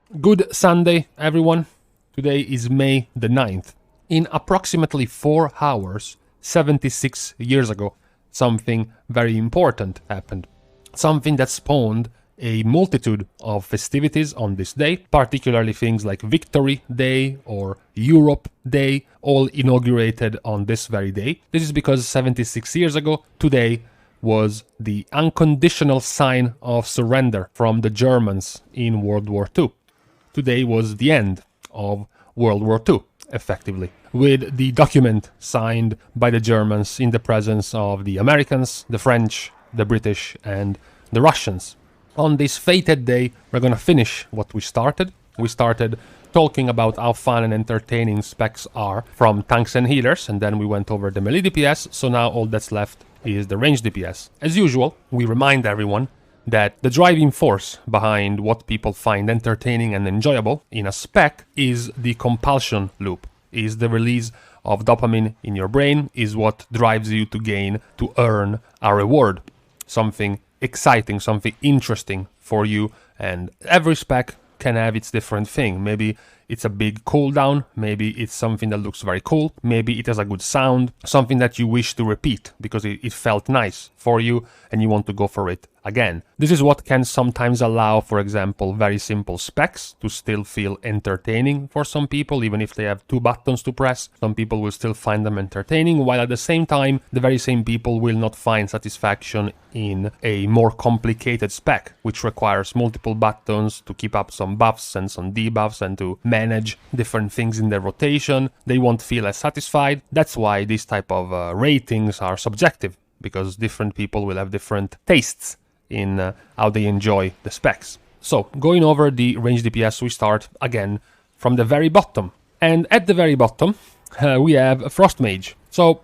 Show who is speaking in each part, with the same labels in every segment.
Speaker 1: Good Sunday, everyone. Today is May the 9th. In approximately 4 hours, 76 years ago, something very important happened. Something that spawned a multitude of festivities on this day, particularly things like Victory Day or Europe Day, all inaugurated on this very day. This is because 76 years ago, today, was the unconditional sign of surrender from the Germans in World War II. Today was the end of World War II, effectively, with the document signed by the Germans in the presence of the Americans, the French, the British, and the Russians. On this fated day, we're gonna finish what we started. We started talking about how fun and entertaining specs are from tanks and healers, and then we went over the melee DPS, so now all that's left is the ranged DPS. As usual, we remind everyone that the driving force behind what people find entertaining and enjoyable in a spec is the compulsion loop, is the release of dopamine in your brain, is what drives you to earn a reward, something exciting, something interesting for you, and every spec can have its different thing. Maybe it's a big cooldown, maybe it's something that looks very cool, maybe it has a good sound, something that you wish to repeat because it felt nice for you and you want to go for it again. This is what can sometimes allow, for example, very simple specs to still feel entertaining for some people, even if they have 2 buttons to press. Some people will still find them entertaining, while at the same time, the very same people will not find satisfaction in a more complicated spec, which requires multiple buttons to keep up some buffs and some debuffs and to manage different things in their rotation. They won't feel as satisfied. That's why these type of ratings are subjective, because different people will have different tastes in how they enjoy the specs. So, going over the ranged DPS, we start again from the very bottom. And at the very bottom, we have Frost Mage. So,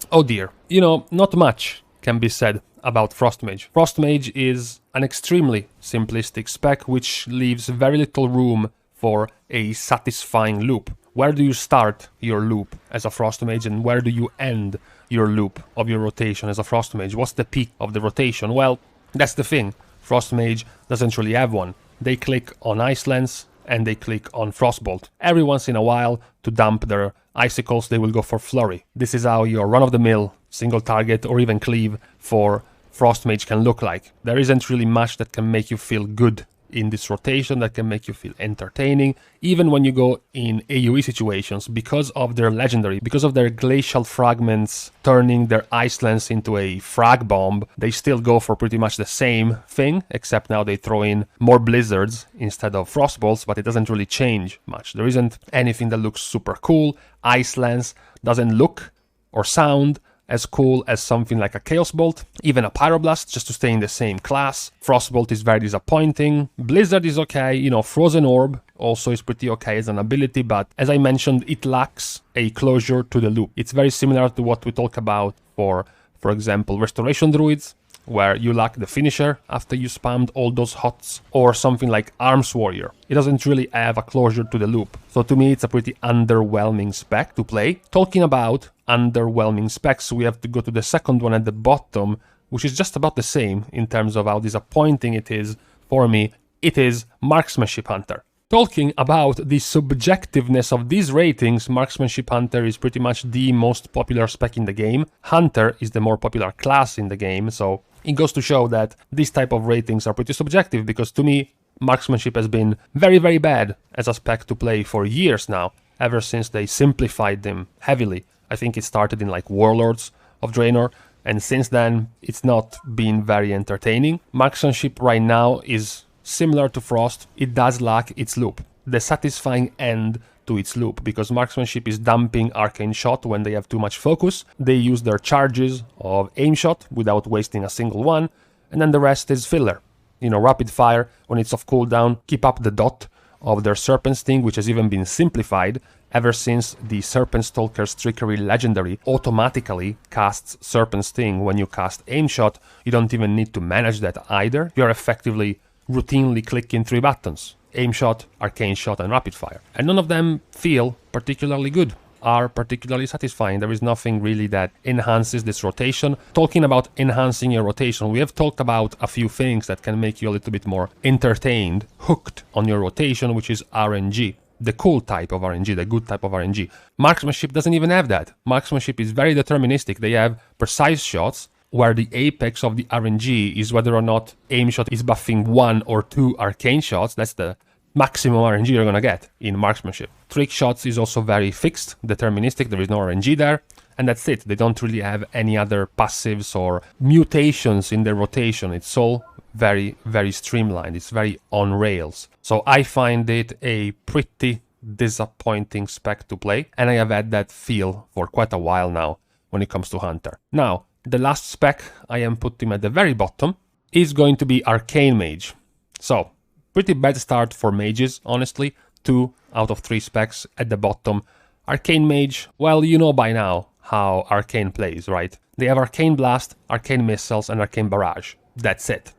Speaker 1: oh dear, not much can be said about Frost Mage. Frost Mage is an extremely simplistic spec which leaves very little room for a satisfying loop. Where do you start your loop as a Frost Mage and where do you end your loop of your rotation as a Frost Mage? What's the peak of the rotation? Well, that's the thing. Frost Mage doesn't really have one. They click on Ice Lance and they click on Frostbolt. Every once in a while, to dump their icicles, they will go for Flurry. This is how your run-of-the-mill single target or even cleave for Frost Mage can look like. There isn't really much that can make you feel good in this rotation, that can make you feel entertaining, even when you go in AoE situations, because of their legendary, because of their glacial fragments turning their Ice Lance into a frag bomb. They still go for pretty much the same thing, except now they throw in more blizzards instead of frostbolts, but it doesn't really change much. There isn't anything that looks super cool. Ice Lance doesn't look or sound as cool as something like a Chaos Bolt, even a Pyroblast, just to stay in the same class. Frostbolt is very disappointing. Blizzard is okay, Frozen Orb also is pretty okay as an ability, but as I mentioned, it lacks a closure to the loop. It's very similar to what we talk about for example, Restoration Druids, where you lack the finisher after you spammed all those hots, or something like Arms Warrior. It doesn't really have a closure to the loop. So to me, it's a pretty underwhelming spec to play. Talking about underwhelming specs, we have to go to the second one at the bottom, which is just about the same in terms of how disappointing it is for me. It is Marksmanship Hunter. Talking about the subjectiveness of these ratings, Marksmanship Hunter is pretty much the most popular spec in the game. Hunter is the more popular class in the game, so it goes to show that these type of ratings are pretty subjective, because to me, Marksmanship has been very, very bad as a spec to play for years now, ever since they simplified them heavily. I think it started in like Warlords of Draenor, and since then, it's not been very entertaining. Marksmanship right now is similar to Frost. It does lack its loop, the satisfying end to its loop, because Marksmanship is dumping Arcane Shot when they have too much focus. They use their charges of Aim Shot without wasting a single one, and then the rest is filler. Rapid Fire when it's off cooldown, keep up the dot of their Serpent Sting, which has even been simplified ever since the Serpent Stalker's Trickery legendary automatically casts Serpent Sting when you cast Aim Shot. You don't even need to manage that either. You're effectively routinely clicking 3 buttons: Aim Shot, Arcane Shot, and Rapid Fire. And none of them feel particularly good. are particularly satisfying. There is nothing really that enhances this rotation. Talking about enhancing your rotation, we have talked about a few things that can make you a little bit more entertained, hooked on your rotation, which is RNG. The cool type of RNG, the good type of RNG. Marksmanship doesn't even have that. Marksmanship is very deterministic. They have precise shots, where the apex of the RNG is whether or not aim shot is buffing 1 or 2 arcane shots. That's the maximum RNG you're gonna get in marksmanship. Trick shots is also very fixed, deterministic, there is no RNG there, and that's it. They don't really have any other passives or mutations in their rotation. It's all very, very streamlined. It's very on rails. So I find it a pretty disappointing spec to play, and I have had that feel for quite a while now when it comes to Hunter. Now, the last spec I am putting at the very bottom is going to be Arcane Mage. So, pretty bad start for mages, honestly. 2 out of 3 specs at the bottom. Arcane Mage, well, you know by now how Arcane plays, right? They have Arcane Blast, Arcane Missiles, and Arcane Barrage. That's it,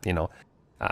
Speaker 1: you know.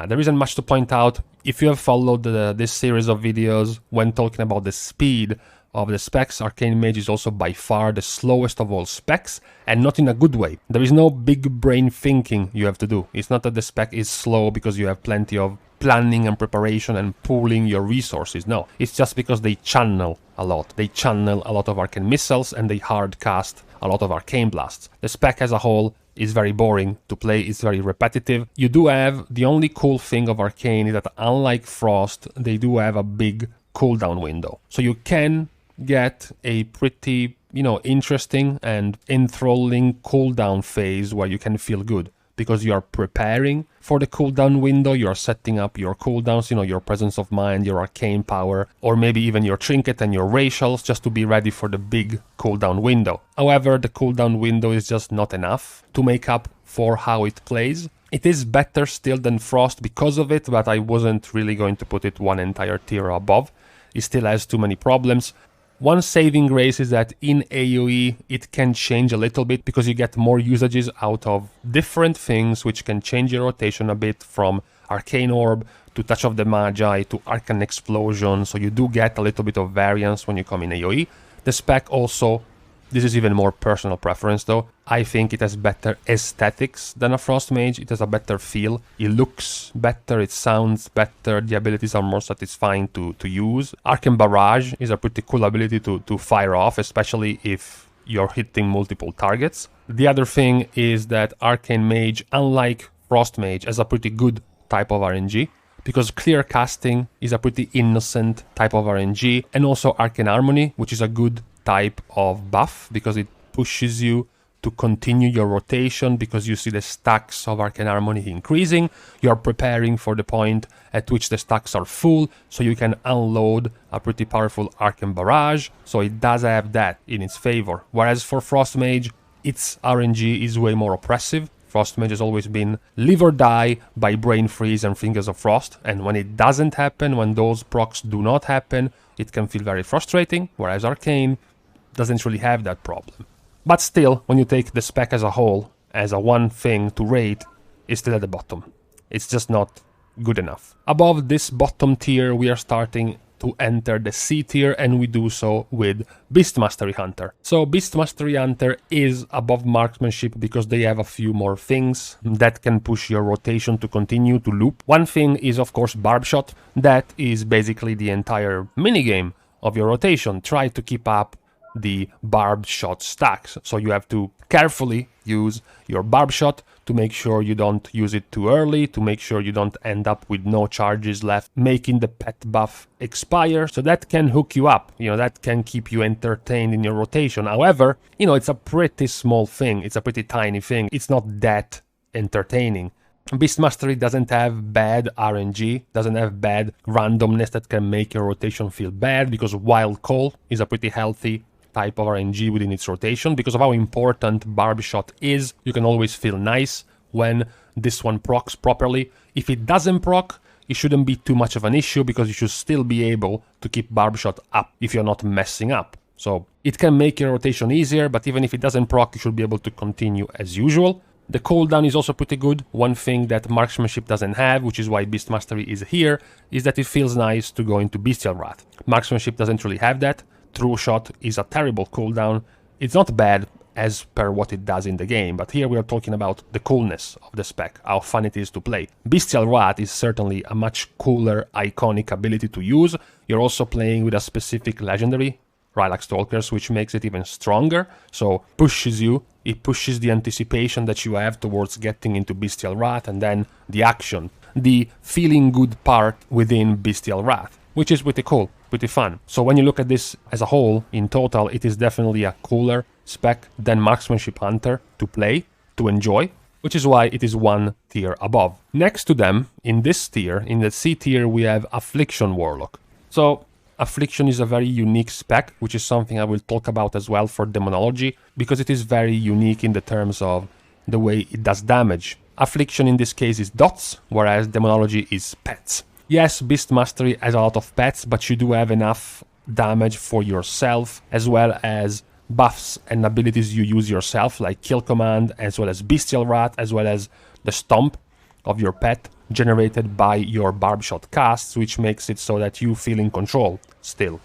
Speaker 1: There isn't much to point out. If you have followed this series of videos when talking about the speed of the specs, Arcane Mage is also by far the slowest of all specs, and not in a good way. There is no big brain thinking you have to do. It's not that the spec is slow because you have plenty of planning and preparation and pooling your resources. No, it's just because they channel a lot. They channel a lot of Arcane Missiles and they hard cast a lot of Arcane Blasts. The spec as a whole is very boring to play, it's very repetitive. You do have, the only cool thing of Arcane is that unlike Frost, they do have a big cooldown window. So you can get a pretty, interesting and enthralling cooldown phase where you can feel good because you are preparing for the cooldown window, you are setting up your cooldowns, your presence of mind, your arcane power, or maybe even your trinket and your racials just to be ready for the big cooldown window. However, the cooldown window is just not enough to make up for how it plays. It is better still than Frost because of it, but I wasn't really going to put it one entire tier above. It still has too many problems. One saving grace is that in AoE it can change a little bit because you get more usages out of different things which can change your rotation a bit, from Arcane Orb to Touch of the Magi to Arcane Explosion, so you do get a little bit of variance when you come in AoE. The spec also, this is even more personal preference though, I think it has better aesthetics than a Frost Mage. It has a better feel, it looks better, it sounds better, the abilities are more satisfying to use. Arcane Barrage is a pretty cool ability to fire off, especially if you're hitting multiple targets. The other thing is that Arcane Mage, unlike Frost Mage, has a pretty good type of RNG, because Clear Casting is a pretty innocent type of RNG, and also Arcane Harmony, which is a good type of buff because it pushes you to continue your rotation because you see the stacks of Arcane Harmony increasing. You're preparing for the point at which the stacks are full, so you can unload a pretty powerful Arcane Barrage, so it does have that in its favor. Whereas for Frost Mage, its RNG is way more oppressive. Frost Mage has always been live or die by Brain Freeze and Fingers of Frost, and when it doesn't happen, when those procs do not happen, it can feel very frustrating, whereas Arcane doesn't really have that problem. But still, when you take the spec as a whole, as a one thing to rate, it's still at the bottom. It's just not good enough. Above this bottom tier, we are starting to enter the C tier, and we do so with Beast Mastery Hunter. So Beast Mastery Hunter is above Marksmanship because they have a few more things that can push your rotation to continue to loop. One thing is of course Barb Shot. That is basically the entire minigame of your rotation. Try to keep up the barbed shot stacks, so you have to carefully use your barb shot to make sure you don't use it too early, to make sure you don't end up with no charges left, making the pet buff expire. So that can hook you up, that can keep you entertained in your rotation. However, it's a pretty small thing, it's a pretty tiny thing, it's not that entertaining. Beast Mastery doesn't have bad RNG, doesn't have bad randomness that can make your rotation feel bad, because Wild Call is a pretty healthy type of RNG within its rotation. Because of how important Barb Shot is, you can always feel nice when this one procs properly. If it doesn't proc, it shouldn't be too much of an issue, because you should still be able to keep Barb Shot up if you're not messing up. So it can make your rotation easier, but even if it doesn't proc, you should be able to continue as usual. The cooldown is also pretty good. One thing that Marksmanship doesn't have, which is why Beast Mastery is here, is that it feels nice to go into Bestial Wrath. Marksmanship doesn't really have that. True Shot is a terrible cooldown. It's not bad as per what it does in the game, but here we are talking about the coolness of the spec, how fun it is to play. Bestial Wrath is certainly a much cooler, iconic ability to use. You're also playing with a specific legendary, Rhylax Stalkers, which makes it even stronger, so pushes you, it pushes the anticipation that you have towards getting into Bestial Wrath, and then the action, the feeling good part within Bestial Wrath, which is pretty cool, pretty fun. So when you look at this as a whole, in total, it is definitely a cooler spec than Marksmanship Hunter to play, to enjoy, which is why it is one tier above. Next to them, in this tier, in the C tier, we have Affliction Warlock. So Affliction is a very unique spec, which is something I will talk about as well for Demonology, because it is very unique in the terms of the way it does damage. Affliction in this case is dots, whereas Demonology is pets. Yes, Beast Mastery has a lot of pets, but you do have enough damage for yourself, as well as buffs and abilities you use yourself, like Kill Command, as well as Bestial Wrath, as well as the Stomp of your pet, generated by your Barbshot casts, which makes it so that you feel in control still.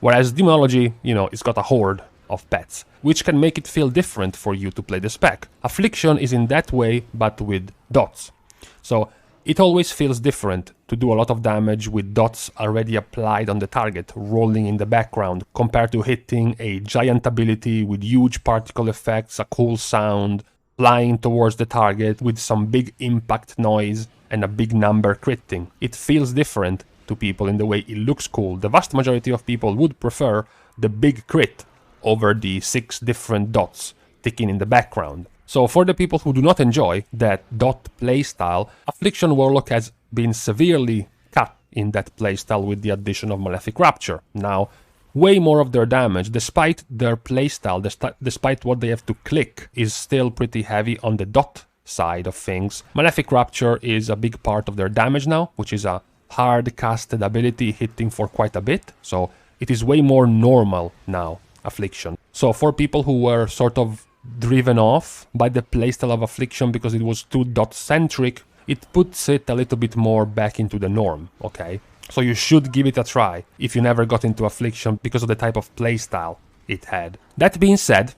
Speaker 1: Whereas Demonology, you know, it's got a horde of pets, which can make it feel different for you to play the spec. Affliction is in that way, but with dots. So it always feels different to do a lot of damage with dots already applied on the target, rolling in the background, compared to hitting a giant ability with huge particle effects, a cool sound, flying towards the target with some big impact noise and a big number critting. It feels different to people in the way it looks cool. The vast majority of people would prefer the big crit over the 6 different dots ticking in the background. So for the people who do not enjoy that dot playstyle, Affliction Warlock has been severely cut in that playstyle with the addition of Malefic Rapture. Now, way more of their damage, despite their playstyle, despite what they have to click, is still pretty heavy on the dot side of things. Malefic Rapture is a big part of their damage now, which is a hard casted ability hitting for quite a bit, so it is way more normal now, Affliction. So for people who were sort of driven off by the playstyle of Affliction because it was too dot-centric, it puts it a little bit more back into the norm, okay? So you should give it a try if you never got into Affliction because of the type of playstyle it had. That being said,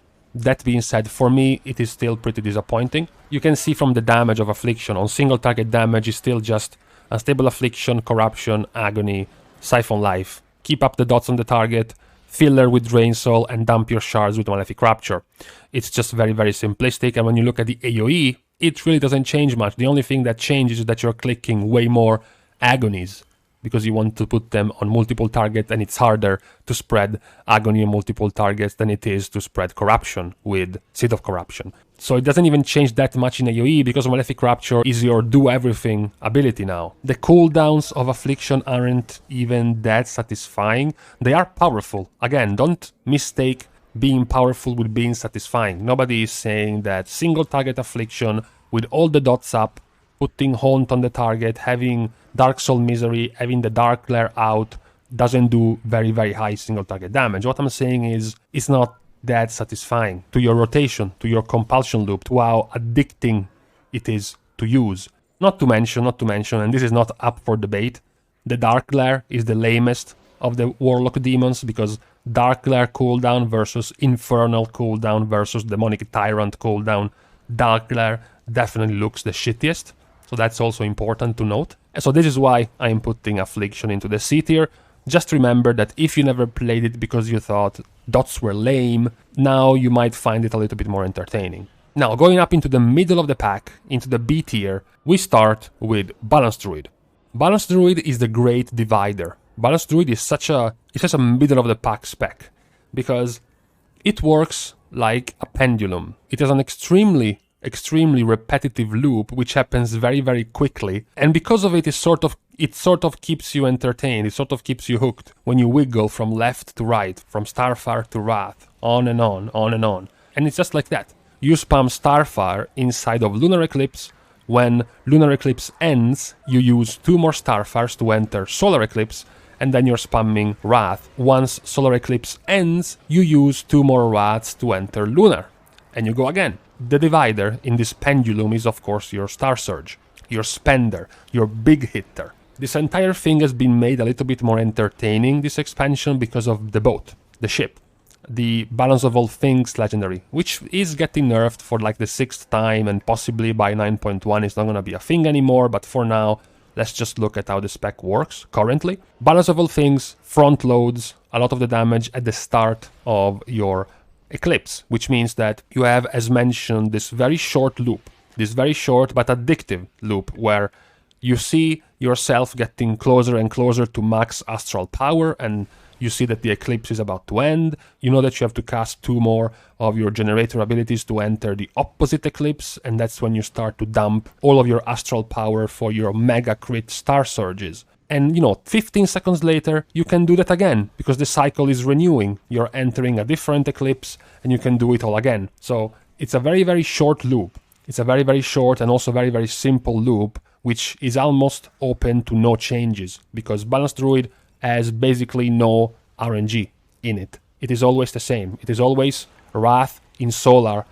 Speaker 1: for me, it is still pretty disappointing. You can see from the damage of Affliction, on single target damage is still just Unstable Affliction, Corruption, Agony, Siphon Life. Keep up the dots on the target, filler with Drain Soul, and dump your shards with Malefic Rapture. It's just very, very simplistic, and when you look at the AoE, it really doesn't change much. The only thing that changes is that you're clicking way more Agonies, because you want to put them on multiple targets, and it's harder to spread Agony on multiple targets than it is to spread Corruption with Seed of Corruption. So it doesn't even change that much in AoE, because Malefic Rapture is your do-everything ability now. The cooldowns of Affliction aren't even that satisfying. They are powerful. Again, don't mistake being powerful with being satisfying. Nobody is saying that single target Affliction with all the dots up, putting Haunt on the target, having Dark Soul Misery, having the Dark Glare out, doesn't do very, very high single target damage. What I'm saying is, it's not that satisfying to your rotation, to your compulsion loop, to how addicting it is to use. Not to mention, and this is not up for debate, the Dark Glare is the lamest of the Warlock demons, because Dark Glare cooldown versus Infernal cooldown versus Demonic Tyrant cooldown, Dark Glare definitely looks the shittiest. So that's also important to note. So this is why I'm putting Affliction into the C tier. Just remember that if you never played it because you thought dots were lame, now you might find it a little bit more entertaining. Now, going up into the middle of the pack, into the B tier, we start with Balanced Druid. Balanced Druid is the great divider. Balanced Druid is such a middle of the pack spec, because it works like a pendulum. It has an extremely repetitive loop which happens very, very quickly, and because of it, it sort of keeps you entertained, it sort of keeps you hooked when you wiggle from left to right, from Starfire to Wrath, on and on, and it's just like that. You spam Starfire inside of Lunar Eclipse. When Lunar Eclipse ends, you use 2 more Starfires to enter Solar Eclipse, and then you're spamming Wrath. Once Solar Eclipse ends, you use 2 more Wraths to enter Lunar, and you go again. The divider in this pendulum is, of course, your Star Surge, your spender, your big hitter. This entire thing has been made a little bit more entertaining, this expansion, because of the boat. the ship. The Balance of All Things legendary, which is getting nerfed for like the 6th time, and possibly by 9.1 it's not going to be a thing anymore, but for now, let's just look at how the spec works currently. Balance of All Things front loads a lot of the damage at the start of your Eclipse, which means that you have, as mentioned, this very short loop, this very short but addictive loop, where you see yourself getting closer and closer to max astral power, and you see that the Eclipse is about to end. You know that you have to cast 2 more of your generator abilities to enter the opposite Eclipse, and that's when you start to dump all of your astral power for your mega crit star surges. And 15 seconds later, you can do that again, because the cycle is renewing. You're entering a different Eclipse, and you can do it all again. So it's a very, very short loop. It's a very, very short and also very, very simple loop, which is almost open to no changes, because Balanced Druid has basically no RNG in it. It is always the same. It is always Wrath in Solar,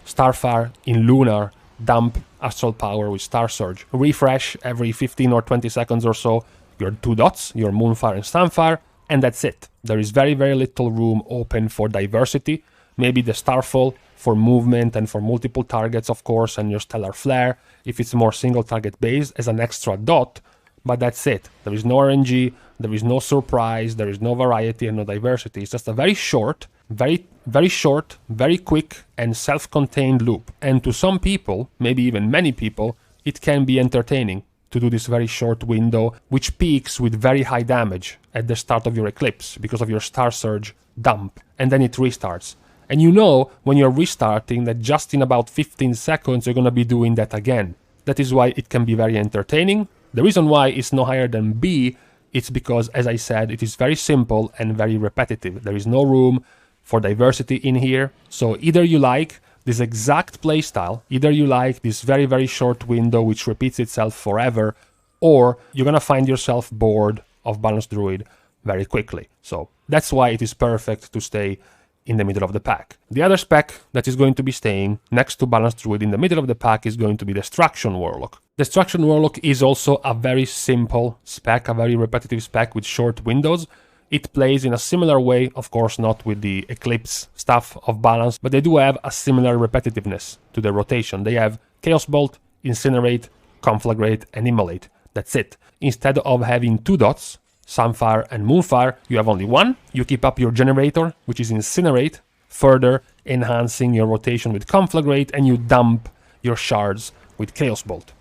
Speaker 1: Starfire in Lunar, dump Astral Power with Star Surge. Refresh every 15 or 20 seconds or so your 2 dots, your Moonfire and Sunfire, and that's it. There is very, very little room open for diversity. Maybe the Starfall for movement and for multiple targets, of course, and your Stellar Flare if it's more single target based as an extra dot, but that's it. There is no RNG, there is no surprise, there is no variety and no diversity. It's just a very short, very quick and self-contained loop. And to some people, maybe even many people, it can be entertaining to do this very short window, which peaks with very high damage at the start of your Eclipse because of your Star Surge dump, and then it restarts. And you know when you're restarting that just in about 15 seconds you're going to be doing that again. That is why it can be very entertaining. The reason why it's no higher than B, it's because, as I said, it is very simple and very repetitive. There is no room for diversity in here. So either you like this exact playstyle, either you like this very, very short window which repeats itself forever, or you're going to find yourself bored of Balanced Druid very quickly. So that's why it is perfect to stay in the middle of the pack. The other spec that is going to be staying next to Balanced Druid in the middle of the pack is going to be Destruction Warlock. Destruction Warlock is also a very simple spec, a very repetitive spec with short windows. It plays in a similar way, of course not with the Eclipse stuff of balance, but they do have a similar repetitiveness to the rotation. They have Chaos Bolt, Incinerate, Conflagrate, and Immolate. That's it. Instead of having 2 dots, Sunfire and Moonfire, you have only 1. You keep up your generator, which is Incinerate, further enhancing your rotation with Conflagrate, and you dump your shards with Chaos Bolt.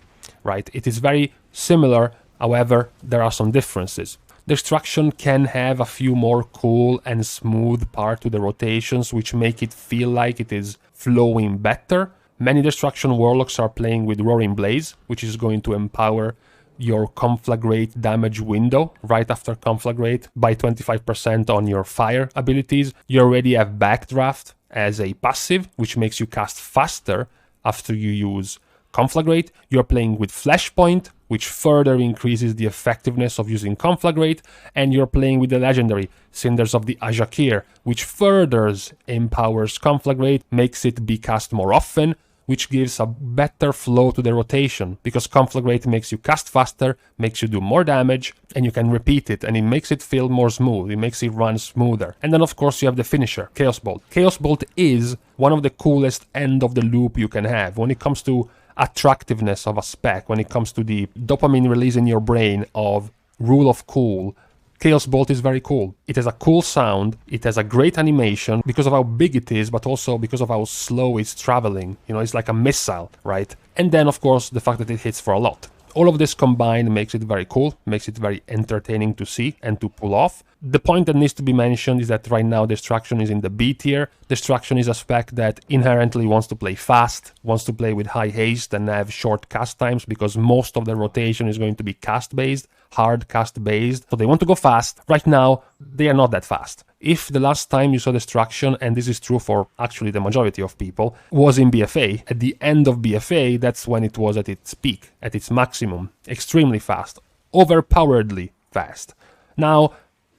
Speaker 1: Right? It is very similar, however, there are some differences. Destruction can have a few more cool and smooth parts to the rotations, which make it feel like it is flowing better. Many Destruction Warlocks are playing with Roaring Blaze, which is going to empower your Conflagrate damage window right after Conflagrate by 25% on your fire abilities. You already have Backdraft as a passive, which makes you cast faster after you use Conflagrate. You're playing with Flashpoint, which further increases the effectiveness of using Conflagrate, and you're playing with the legendary Cinders of the Ajakir, which furthers empowers Conflagrate, makes it be cast more often, which gives a better flow to the rotation, because Conflagrate makes you cast faster, makes you do more damage, and you can repeat it, and it makes it feel more smooth, it makes it run smoother. And then of course you have the finisher, Chaos Bolt. Chaos Bolt is one of the coolest end of the loop you can have. When it comes to attractiveness of a spec, when it comes to the dopamine release in your brain of rule of cool, Chaos Bolt is very cool. It has a cool sound, it has a great animation because of how big it is, but also because of how slow it's traveling. You know, it's like a missile, right? And then, of course, the fact that it hits for a lot. All of this combined makes it very cool, makes it very entertaining to see and to pull off. The point that needs to be mentioned is that right now Destruction is in the B tier. Destruction is a spec that inherently wants to play fast, wants to play with high haste and have short cast times because most of the rotation is going to be cast-based, hard cast-based. So they want to go fast. Right now, they are not that fast. If the last time you saw Destruction, and this is true for actually the majority of people, was in BFA, at the end of BFA, that's when it was at its peak, at its maximum, extremely fast, overpoweredly fast. Now,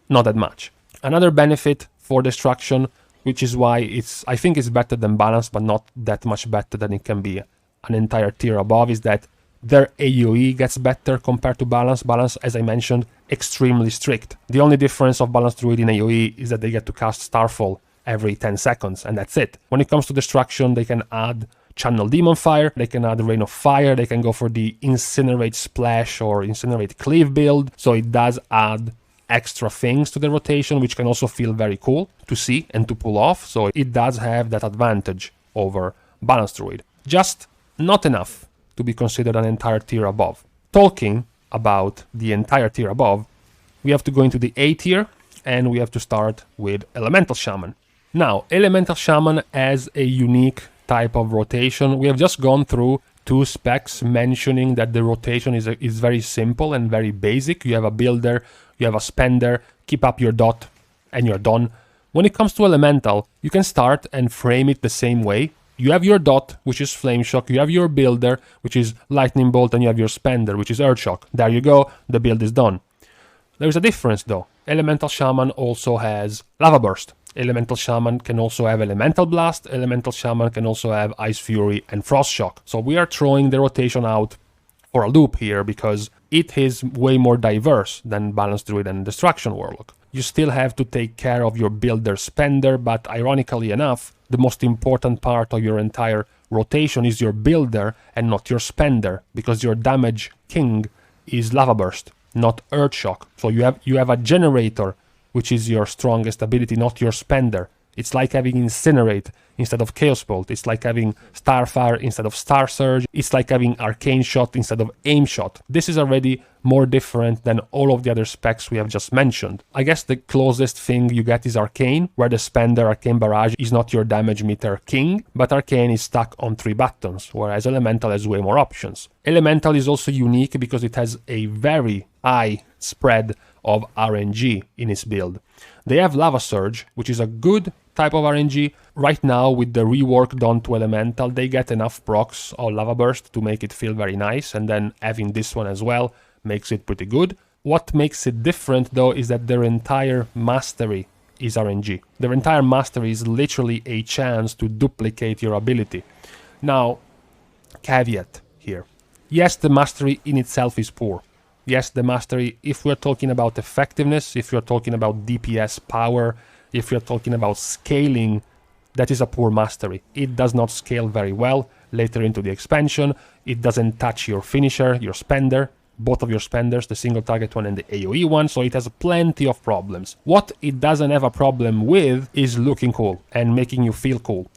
Speaker 1: not that much. Another benefit for Destruction, which is why I think it's better than Balance, but not that much better than it can be an entire tier above, is that their AoE gets better compared to Balance. Balance, as I mentioned, extremely strict. The only difference of Balanced Druid in AoE is that they get to cast Starfall every 10 seconds, and that's it. When it comes to destruction, they can add Channel Demon Fire, they can add Rain of Fire, they can go for the Incinerate Splash or Incinerate Cleave build, so it does add extra things to the rotation, which can also feel very cool to see and to pull off, so it does have that advantage over Balanced Druid. Just not enough to be considered an entire tier above. Talking about the entire tier above, we have to go into the A tier, and we have to start with Elemental Shaman. Now, Elemental Shaman has a unique type of rotation. We have just gone through 2 specs mentioning that the rotation is very simple and very basic. You have a builder, you have a spender, keep up your dot, and you're done. When it comes to Elemental, you can start and frame it the same way. You have your dot, which is Flame Shock, you have your builder, which is Lightning Bolt, and you have your spender, which is Earth Shock. There you go, the build is done. There is a difference though. Elemental Shaman also has Lava Burst. Elemental Shaman can also have Elemental Blast. Elemental Shaman can also have Ice Fury and Frost Shock. So we are throwing the rotation out for a loop here because it is way more diverse than Balanced Druid and Destruction Warlock. You still have to take care of your builder spender, but ironically enough, the most important part of your entire rotation is your builder and not your spender, because your damage king is Lava Burst, not Earth Shock. So you have a generator, which is your strongest ability, not your spender. It's like having Incinerate instead of Chaos Bolt. It's like having Starfire instead of Star Surge. It's like having Arcane Shot instead of Aim Shot. This is already more different than all of the other specs we have just mentioned. I guess the closest thing you get is Arcane, where the spender Arcane Barrage is not your damage meter king, but Arcane is stuck on 3 buttons, whereas Elemental has way more options. Elemental is also unique because it has a very high spread of RNG in its build. They have Lava Surge, which is a good type of RNG. Right now, with the rework done to Elemental, they get enough procs of Lava Burst to make it feel very nice, and then having this one as well makes it pretty good. What makes it different though is that their entire mastery is RNG. Their entire mastery is literally a chance to duplicate your ability. Now, caveat here. Yes, the mastery in itself is poor. Yes, the mastery, if we're talking about effectiveness, if you're talking about DPS power, if you're talking about scaling, that is a poor mastery. It does not scale very well later into the expansion. It doesn't touch your finisher, your spender, both of your spenders, the single target one and the AoE one, so it has plenty of problems. What it doesn't have a problem with is looking cool and making you feel cool,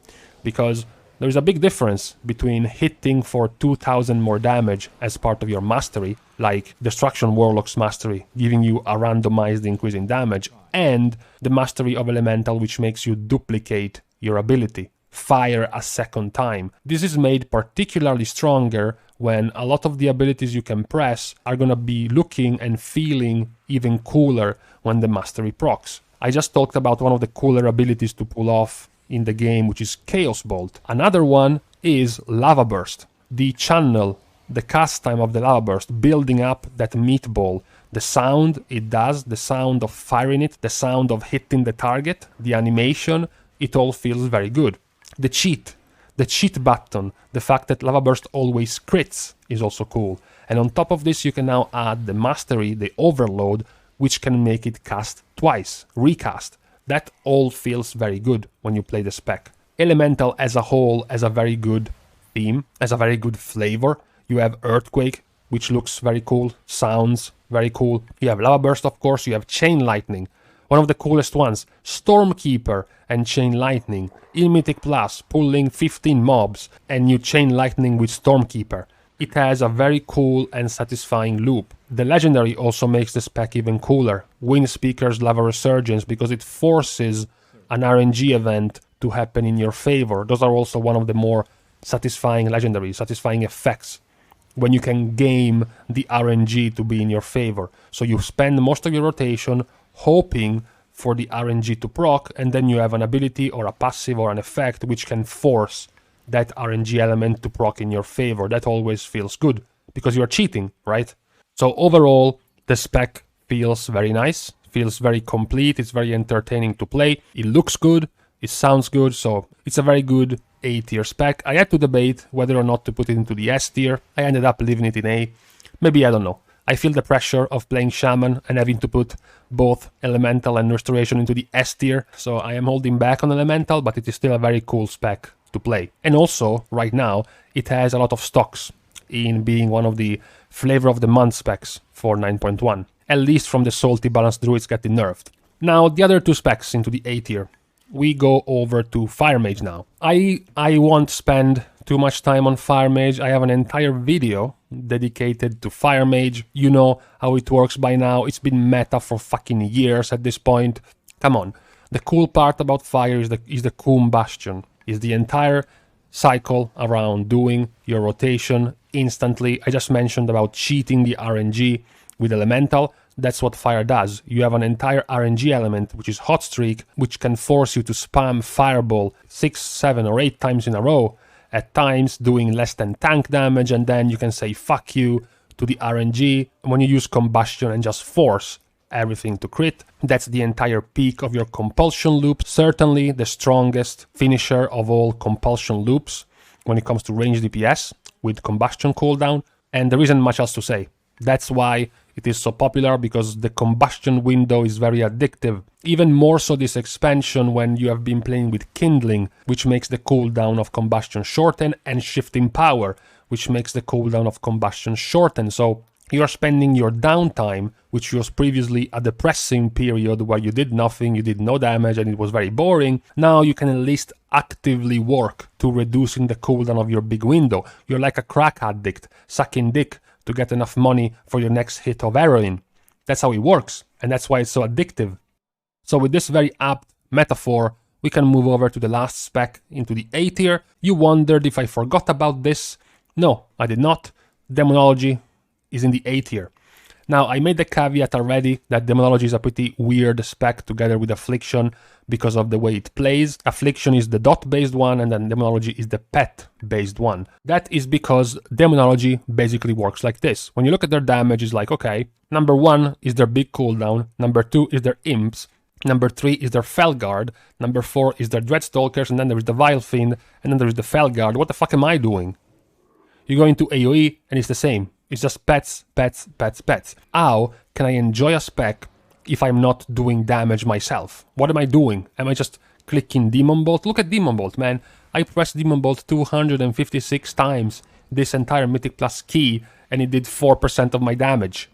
Speaker 1: because there is a big difference between hitting for 2000 more damage as part of your mastery, like Destruction Warlock's mastery, giving you a randomized increase in damage, and the mastery of Elemental, which makes you duplicate your ability, fire a second time. This is made particularly stronger when a lot of the abilities you can press are gonna be looking and feeling even cooler when the mastery procs. I just talked about one of the cooler abilities to pull off in the game, which is Chaos Bolt. Another one is Lava Burst. The channel, the cast time of the Lava Burst, building up that meatball, the sound it does, the sound of firing it, the sound of hitting the target, the animation, it all feels very good. The cheat button, the fact that Lava Burst always crits is also cool. And on top of this, you can now add the mastery, the overload, which can make it cast twice, recast. That all feels very good when you play the spec. Elemental as a whole has a very good theme, has a very good flavor. You have Earthquake, which looks very cool, sounds very cool. You have Lava Burst, of course, you have Chain Lightning, one of the coolest ones. Stormkeeper and Chain Lightning, in Mythic Plus, pulling 15 mobs, and you Chain Lightning with Stormkeeper. It has a very cool and satisfying loop. The legendary also makes the spec even cooler. Windspeaker's Lava Resurgence, because it forces an RNG event to happen in your favor. Those are also one of the more satisfying legendaries, satisfying effects, when you can game the RNG to be in your favor. So you spend most of your rotation hoping for the RNG to proc, and then you have an ability or a passive or an effect which can force that RNG element to proc in your favor. That always feels good, because you are cheating, right? So overall, the spec feels very nice, feels very complete, it's very entertaining to play, it looks good, it sounds good, so it's a very good A tier spec. I had to debate whether or not to put it into the S tier. I ended up leaving it in A. Maybe, I don't know. I feel the pressure of playing Shaman and having to put both Elemental and Restoration into the S tier, so I am holding back on Elemental, but it is still a very cool spec to play. And also, right now, it has a lot of stocks in being one of the flavor of the month specs for 9.1, at least from the salty balanced druids getting nerfed. Now, the other two specs into the A tier. We go over to Fire Mage now. I won't spend too much time on Fire Mage. I have an entire video dedicated to Fire Mage. You know how it works by now. It's been meta for fucking years at this point. Come on. The cool part about Fire is the combustion. Is the entire cycle around doing your rotation instantly. I just mentioned about cheating the RNG with Elemental. That's what Fire does. You have an entire RNG element, which is Hot Streak, which can force you to spam Fireball 6, 7, or 8 times in a row, at times doing less than tank damage, and then you can say fuck you to the RNG when you use Combustion and just force everything to crit. That's the entire peak of your compulsion loop. Certainly the strongest finisher of all compulsion loops when it comes to range DPS with combustion cooldown, and there isn't much else to say. That's why it is so popular, because the combustion window is very addictive. Even more so this expansion when you have been playing with Kindling, which makes the cooldown of combustion shorten, and Shifting Power, which makes the cooldown of combustion shorten. So you're spending your downtime, which was previously a depressing period where you did nothing, you did no damage, and it was very boring. Now you can at least actively work to reducing the cooldown of your big window. You're like a crack addict, sucking dick to get enough money for your next hit of heroin. That's how it works, and that's why it's so addictive. So with this very apt metaphor, we can move over to the last spec into the A tier. You wondered if I forgot about this. No, I did not. Demonology is in the A tier. Now, I made the caveat already that Demonology is a pretty weird spec together with Affliction because of the way it plays. Affliction is the dot-based one, and then Demonology is the pet-based one. That is because Demonology basically works like this. When you look at their damage, it's like, okay, number 1 is their big cooldown, number 2 is their imps, number 3 is their Felguard, number 4 is their Dreadstalkers, and then there is the Vile Fiend, and then there is the Felguard. What the fuck am I doing? You go into AoE, and it's the same. It's just pets, pets, pets, pets. How can I enjoy a spec if I'm not doing damage myself? What am I doing? Am I just clicking Demon Bolt? Look at Demon Bolt, man. I pressed Demon Bolt 256 times this entire Mythic Plus key, and it did 4% of my damage.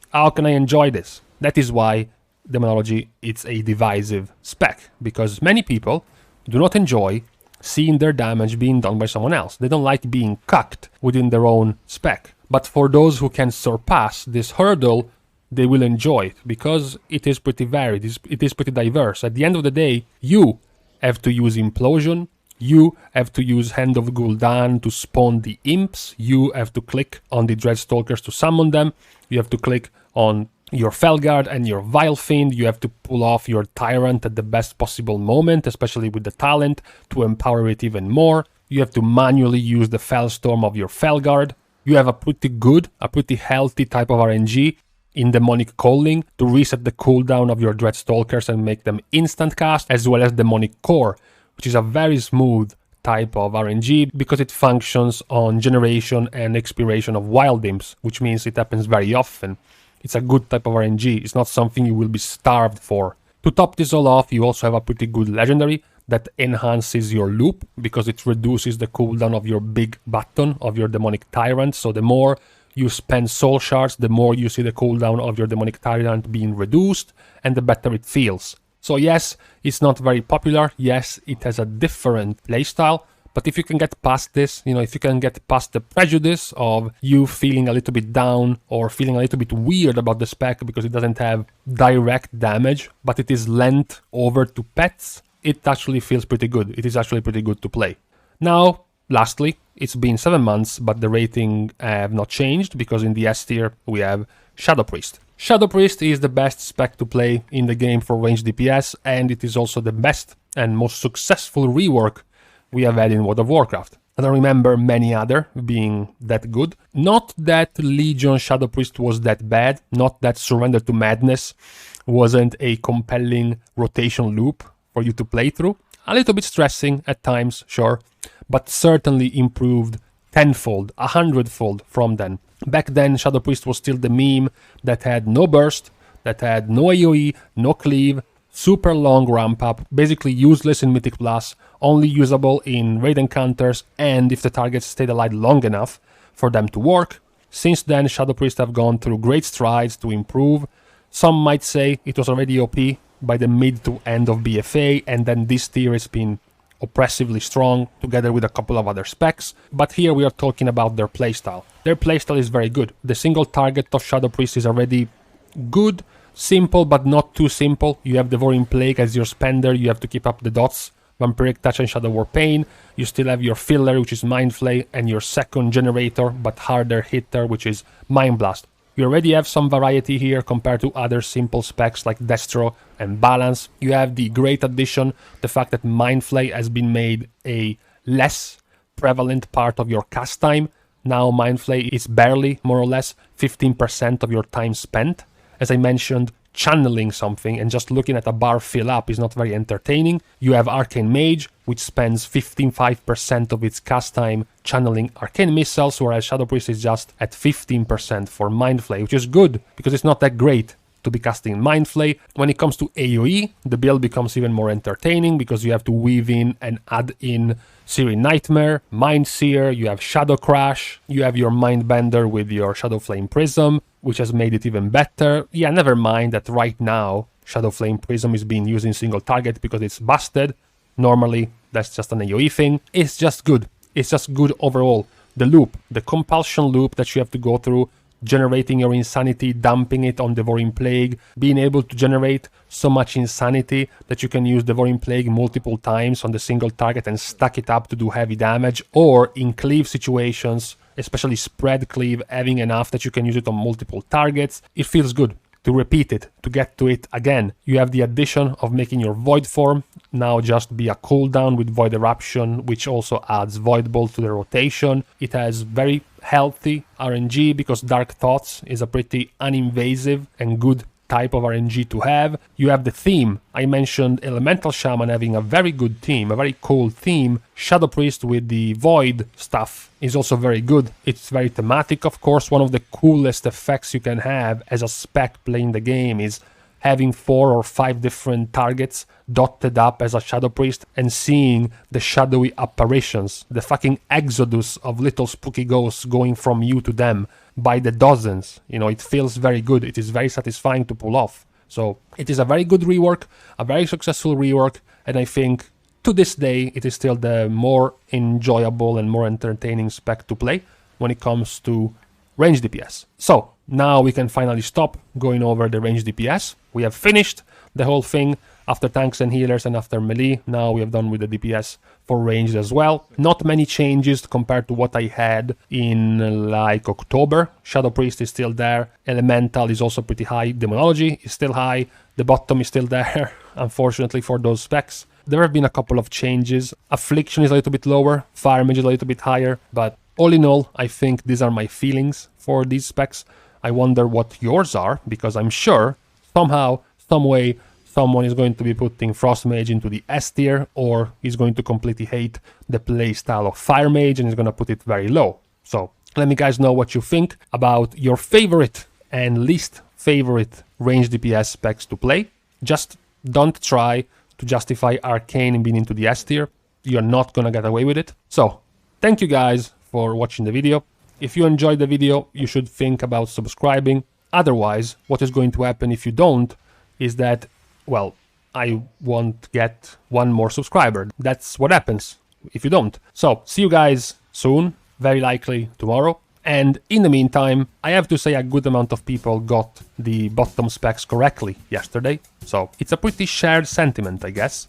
Speaker 1: How can I enjoy this? That is why Demonology, it's a divisive spec, because many people do not enjoy seeing their damage being done by someone else. They don't like being cucked within their own spec. But for those who can surpass this hurdle, they will enjoy it, because it is pretty varied, it is pretty diverse. At the end of the day, you have to use Implosion, you have to use Hand of Gul'dan to spawn the imps, you have to click on the Dreadstalkers to summon them, you have to click on your Felguard and your Vile Fiend, you have to pull off your Tyrant at the best possible moment, especially with the talent, to empower it even more. You have to manually use the Fellstorm of your Felguard. You have a pretty good, a pretty healthy type of RNG in Demonic Calling to reset the cooldown of your Dreadstalkers and make them instant cast, as well as Demonic Core, which is a very smooth type of RNG because it functions on generation and expiration of wild imps, which means it happens very often. It's a good type of RNG, it's not something you will be starved for. To top this all off, you also have a pretty good legendary that enhances your loop because it reduces the cooldown of your big button of your Demonic Tyrant. So the more you spend soul shards, the more you see the cooldown of your Demonic Tyrant being reduced, and the better it feels. So yes, it's not very popular, yes, it has a different playstyle, but if you can get past this, if you can get past the prejudice of you feeling a little bit down or feeling a little bit weird about the spec because it doesn't have direct damage, but it is lent over to pets, it actually feels pretty good. It is actually pretty good to play. Now, lastly, it's been 7 months, but the rating have not changed because in the S tier we have Shadow Priest. Shadow Priest is the best spec to play in the game for ranged DPS, and it is also the best and most successful rework we have had in World of Warcraft. I don't remember many other being that good. Not that Legion Shadow Priest was that bad, not that Surrender to Madness wasn't a compelling rotation loop for you to play through. A little bit stressing at times, sure, but certainly improved tenfold, 100-fold from then. Back then, Shadow Priest was still the meme that had no burst, that had no AoE, no cleave, super long ramp up, basically useless in Mythic Plus, only usable in raid encounters and if the targets stayed alive long enough for them to work. Since then, Shadow Priest have gone through great strides to improve. Some might say it was already OP by the mid to end of BFA, and then this tier has been oppressively strong together with a couple of other specs. But here we are talking about their playstyle. Their playstyle is very good. The single target of Shadow Priest is already good, simple but not too simple. You have Devouring Plague as your spender, you have to keep up the dots, Vampiric Touch and Shadow War Pain. You still have your filler, which is Mind Flay, and your second generator but harder hitter, which is Mind Blast. You already have some variety here compared to other simple specs like Destro and Balance. You have the great addition, the fact that Mind Flay has been made a less prevalent part of your cast time. Now Mind Flay is barely, more or less, 15% of your time spent. As I mentioned, channeling something and just looking at a bar fill up is not very entertaining. You have Arcane Mage, which spends 15% of its cast time channeling arcane missiles, whereas Shadow Priest is just at 15% for Mind Flay, which is good because it's not that great to be casting Mind Flay. When it comes to AoE, the build becomes even more entertaining because you have to weave in and add in Searing Nightmare, Mind Seer, you have Shadow Crash, you have your Mind Bender with your Shadow Flame Prism, which has made it even better. Yeah, never mind that right now Shadow Flame Prism is being used in single target because it's busted. Normally, that's just an AoE thing. It's just good. It's just good overall. The loop, the compulsion loop that you have to go through, generating your insanity, dumping it on Devouring Plague, being able to generate so much insanity that you can use Devouring Plague multiple times on the single target and stack it up to do heavy damage, or in cleave situations, especially spread cleave, having enough that you can use it on multiple targets. It feels good to repeat it, to get to it again. You have the addition of making your Void form now just be a cooldown with Void Eruption, which also adds Void Bolt to the rotation. It has very healthy RNG because Dark Thoughts is a pretty uninvasive and good type of RNG to have. You have the theme. I mentioned Elemental Shaman having a very good theme, a very cool theme. Shadow Priest with the Void stuff is also very good. It's very thematic, of course. One of the coolest effects you can have as a spec playing the game is having 4 or 5 different targets dotted up as a Shadow Priest and seeing the shadowy apparitions, the fucking exodus of little spooky ghosts going from you to them by the dozens. You know, it feels very good. It is very satisfying to pull off. So it is a very good rework, a very successful rework, and I think to this day it is still the more enjoyable and more entertaining spec to play when it comes to Ranged DPS. So now we can finally stop going over the Ranged DPS. We have finished the whole thing after tanks and healers and after melee. Now we have done with the DPS for ranged as well. Not many changes compared to what I had in like October. Shadow Priest is still there. Elemental is also pretty high. Demonology is still high. The bottom is still there, unfortunately, for those specs. There have been a couple of changes. Affliction is a little bit lower. Fire Mage is a little bit higher. But all in all, I think these are my feelings for these specs. I wonder what yours are, because I'm sure somehow, some way, someone is going to be putting Frost Mage into the S tier, or is going to completely hate the playstyle of Fire Mage and is going to put it very low. So let me guys know what you think about your favorite and least favorite Ranged DPS specs to play. Just don't try to justify Arcane being into the S tier. You're not going to get away with it. So thank you guys for watching the video. If you enjoyed the video, you should think about subscribing. Otherwise, what is going to happen if you don't is that, well, I won't get one more subscriber. That's what happens if you don't. So, see you guys soon, very likely tomorrow. And in the meantime, I have to say a good amount of people got the bottom specs correctly yesterday. So, it's a pretty shared sentiment, I guess.